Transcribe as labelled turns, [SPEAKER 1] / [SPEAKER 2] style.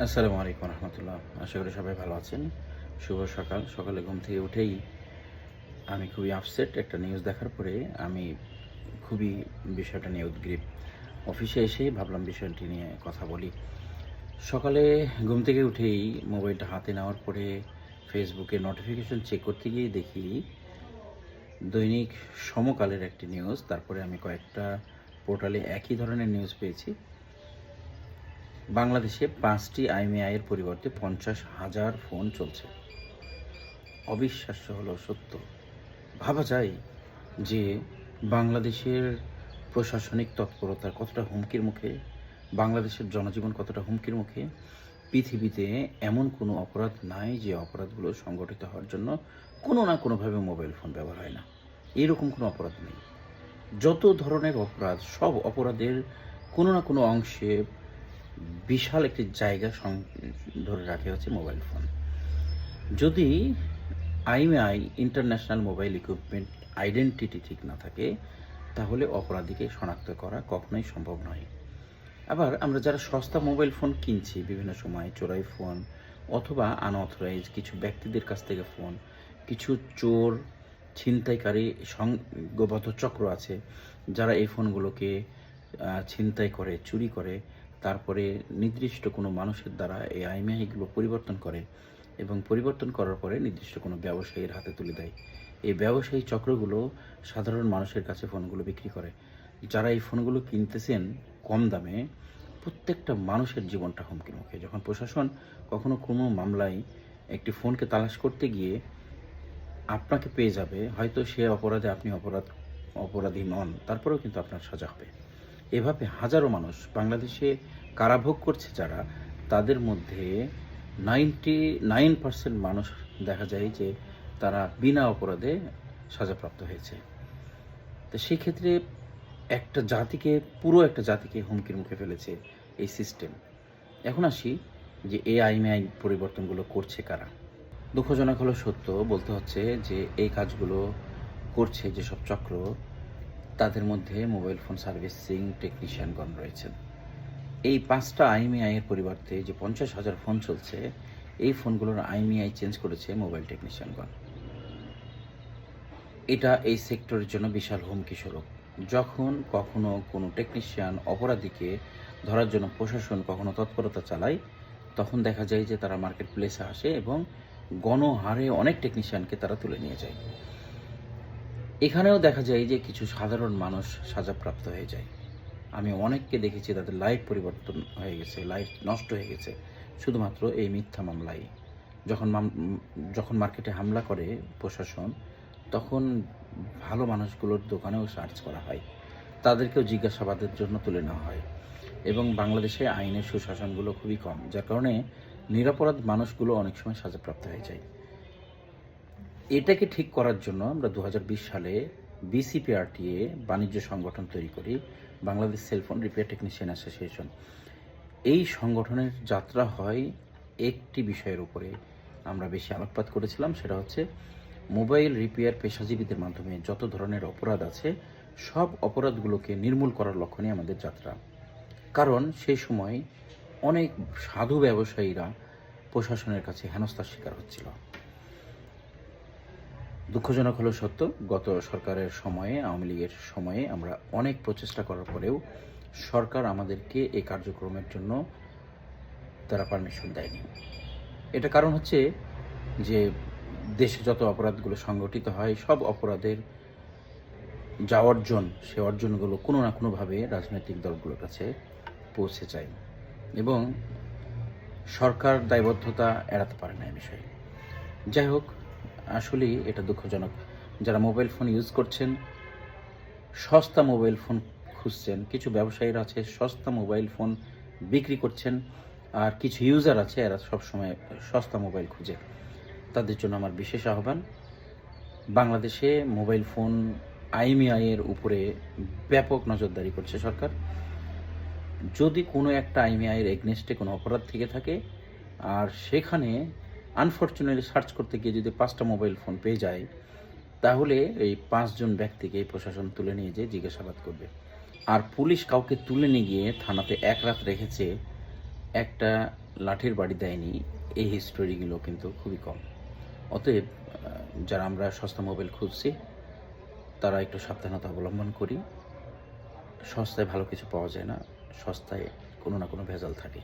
[SPEAKER 1] আসসালামু আলাইকুম রহমতুল্লাহ। আশা করি সবাই ভালো আছেন। শুভ সকাল। সকালে ঘুম থেকে উঠেই আমি খুবই আপসেট একটা নিউজ দেখার পরে আমি খুবই বিষয়টা নিয়ে উদগ্রীব। অফিসে এসেই ভাবলাম বিষয়টি নিয়ে কথা বলি। সকালে ঘুম থেকে উঠেই মোবাইলটা হাতে নেওয়ার পরে ফেসবুকে নোটিফিকেশন চেক করতে গিয়ে দেখি দৈনিক সমকালের একটি নিউজ। তারপরে আমি কয়েকটা পোর্টালে একই ধরনের নিউজ পেয়েছি। বাংলাদেশে ৫টি আইএমইআই এর পরিবর্তে ৫০,০০০ ফোন চলছে। অবিশ্বাস্য হলেও সত্য। ভাবা যায় যে বাংলাদেশের প্রশাসনিক তৎপরতা কতটা হুমকির মুখে, বাংলাদেশের জনজীবন কতটা হুমকির মুখে। পৃথিবীতে এমন কোনো অপরাধ নাই যে অপরাধগুলো সংগঠিত হওয়ার জন্য কোনো না কোনোভাবে মোবাইল ফোন ব্যবহার হয় না। এরকম কোনো অপরাধ নেই। যত ধরনের অপরাধ, সব অপরাধের কোনো না কোনো অংশে বিশাল একটি জায়গা ধরে রাখে হচ্ছে মোবাইল ফোন। যদি IMEI international mobile equipment identity ঠিক না থাকে, তাহলে অপরাধীকে শনাক্ত করা কখনোই সম্ভব নয়। আবার আমরা যারা সস্তা মোবাইল ফোন কিনছি বিভিন্ন সময় চোরাই ফোন অথবা আনঅথরাইজ কিছু ব্যক্তিদের কাছ থেকে ফোন, কিছু চোর, ছিনতাইকারী সংঘবদ্ধ চক্র আছে যারা এই ফোনগুলোকে ছিনতাই করে, চুরি করে, তারপরে নির্দিষ্ট কোনো মানুষের দ্বারা এই আইএমইআইগুলো পরিবর্তন করে এবং পরিবর্তন করার পরে নির্দিষ্ট কোনো ব্যবসায়ীর হাতে তুলে দেয়। এই ব্যবসায়ী চক্রগুলো সাধারণ মানুষের কাছে ফোনগুলো বিক্রি করে। যারা এই ফোনগুলো কিনতেছেন কম দামে, প্রত্যেকটা মানুষের জীবনটা হুমকির মুখে। যখন প্রশাসন কখনো কোনো মামলায় একটি ফোনকে তালাশ করতে গিয়ে আপনাকে পেয়ে যাবে, হয়তো সে অপরাধে আপনি অপরাধী নন, তারপরেও কিন্তু আপনার সাজা হবে। এভাবে হাজারো মানুষ বাংলাদেশে কারাভোগ করছে যারা, তাদের মধ্যে 99% মানুষ দেখা যায় যে তারা বিনা অপরাধে সাজাপ্রাপ্ত হয়েছে। তো সেই ক্ষেত্রে পুরো একটা জাতিকে হুমকির মুখে ফেলেছে এই সিস্টেম। এখন আসি যে এই আইন পরিবর্তনগুলো করছে কারা। দুঃখজনক হলো সত্য, বলতে হচ্ছে যে এই কাজগুলো করছে যেসব চক্র, তাদের মধ্যে মোবাইল ফোন সার্ভিসিং টেকনিশিয়ানগণ রয়েছেন। এই ৫টা আইএমইআই এর পরিবর্তে যে ৫০,০০০ ফোন চলছে, এই ফোনগুলোর আইএমইআই চেঞ্জ করেছে মোবাইল টেকনিশিয়ানগণ। এটা এই সেক্টরের জন্য বিশাল হুমকি স্বরূপ। যখন কখনো কোনো টেকনিশিয়ান অপরাধীকে ধরার জন্য প্রশাসন কখনো তৎপরতা চালায়, তখন দেখা যায় যে তারা মার্কেট প্লেসে আসে এবং গণহারে অনেক টেকনিশিয়ানকে তারা তুলে নিয়ে যায়। এখানেও দেখা যায় যে কিছু সাধারণ মানুষ সাজাপ্রাপ্ত হয়ে যায়। আমি অনেককে দেখেছি তাদের লাইফ পরিবর্তন হয়ে গেছে, লাইফ নষ্ট হয়ে গেছে শুধুমাত্র এই মিথ্যা মামলায়। যখন যখন মার্কেটে হামলা করে প্রশাসন, তখন ভালো মানুষগুলোর দোকানেও সার্চ করা হয়, তাদেরকেও জিজ্ঞাসাবাদের জন্য তুলে নেওয়া হয় এবং বাংলাদেশে আইনের সুশাসনগুলো খুবই কম, যার কারণে নিরপরাধ মানুষগুলো অনেক সময় সাজাপ্রাপ্ত হয়ে যায়। এটাকে ঠিক করার জন্য আমরা ২০২০ সালে বিসিপিআরটিএ বাণিজ্য সংগঠন তৈরি করি, Bangladesh cellphone repair technician association. এই সংগঠনের যাত্রা হয় একটি বিষয়ের উপরে আমরা বেশি আলোকপাত করেছিলাম, সেটা হচ্ছে মোবাইল রিপেয়ার পেশাজীবীদের মাধ্যমে যত ধরনের অপরাধ আছে, সব অপরাধগুলোকে নির্মূল করার লক্ষ্য নিয়ে আমাদের যাত্রা। কারণ সেই সময় অনেক সাধু ব্যবসায়ীরা প্রশাসনের কাছে হেনস্থার শিকার হচ্ছিল। দুঃখজনক হলেও সত্য, গত সরকারের সময়ে, আওয়ামী লীগের সময়ে আমরা অনেক প্রচেষ্টা করার পরেও সরকার আমাদেরকে এই কার্যক্রমের জন্য তারা পারমিশন দেয়নি। এটা কারণ হচ্ছে যে দেশে যত অপরাধগুলো সংগঠিত হয়, সব অপরাধের যা অর্জন, সে অর্জনগুলো কোনো না কোনোভাবে রাজনৈতিক দলগুলোর কাছে পৌঁছে যায় এবং সরকার দায়বদ্ধতা এড়াতে পারে না এ বিষয়ে। যাই হোক, আসলেই এটা দুঃখজনক। যারা মোবাইল ফোন ইউজ করছেন, সস্তা মোবাইল ফোন খুঁজছেন, কিছু ব্যবসায়ীরা আছে সস্তা মোবাইল ফোন বিক্রি করছেন, আর কিছু ইউজার আছে এরা সবসময় সস্তা মোবাইল খুঁজে। তাদের জন্য আমার বিশেষ আহ্বান, বাংলাদেশে মোবাইল ফোন আইএমইআই এর উপরে ব্যাপক নজরদারি করছে সরকার। যদি কোনো একটা আইএমইআই এর এগনেস্টে কোনো অপরাধ থেকে থাকে আর সেখানে আনফর্চুনেটলি সার্চ করতে গিয়ে যদি ৫টা মোবাইল ফোন পেয়ে যায়, তাহলে এই ৫ জন ব্যক্তিকে প্রশাসন তুলে নিয়ে যেয়ে জিজ্ঞাসাবাদ করবে। আর পুলিশ কাউকে তুলে নিয়ে গিয়ে থানাতে এক রাত রেখেছে একটা লাঠির বাড়ি দেয়নি, এই হিস্টোরিগুলো কিন্তু খুবই কম। অতএব যারা আমরা সস্তা মোবাইল খুঁজছি তারা একটু সাবধানতা অবলম্বন করি। সস্তায় ভালো কিছু পাওয়া যায় না, সস্তায় কোনো না কোনো ভেজাল থাকে।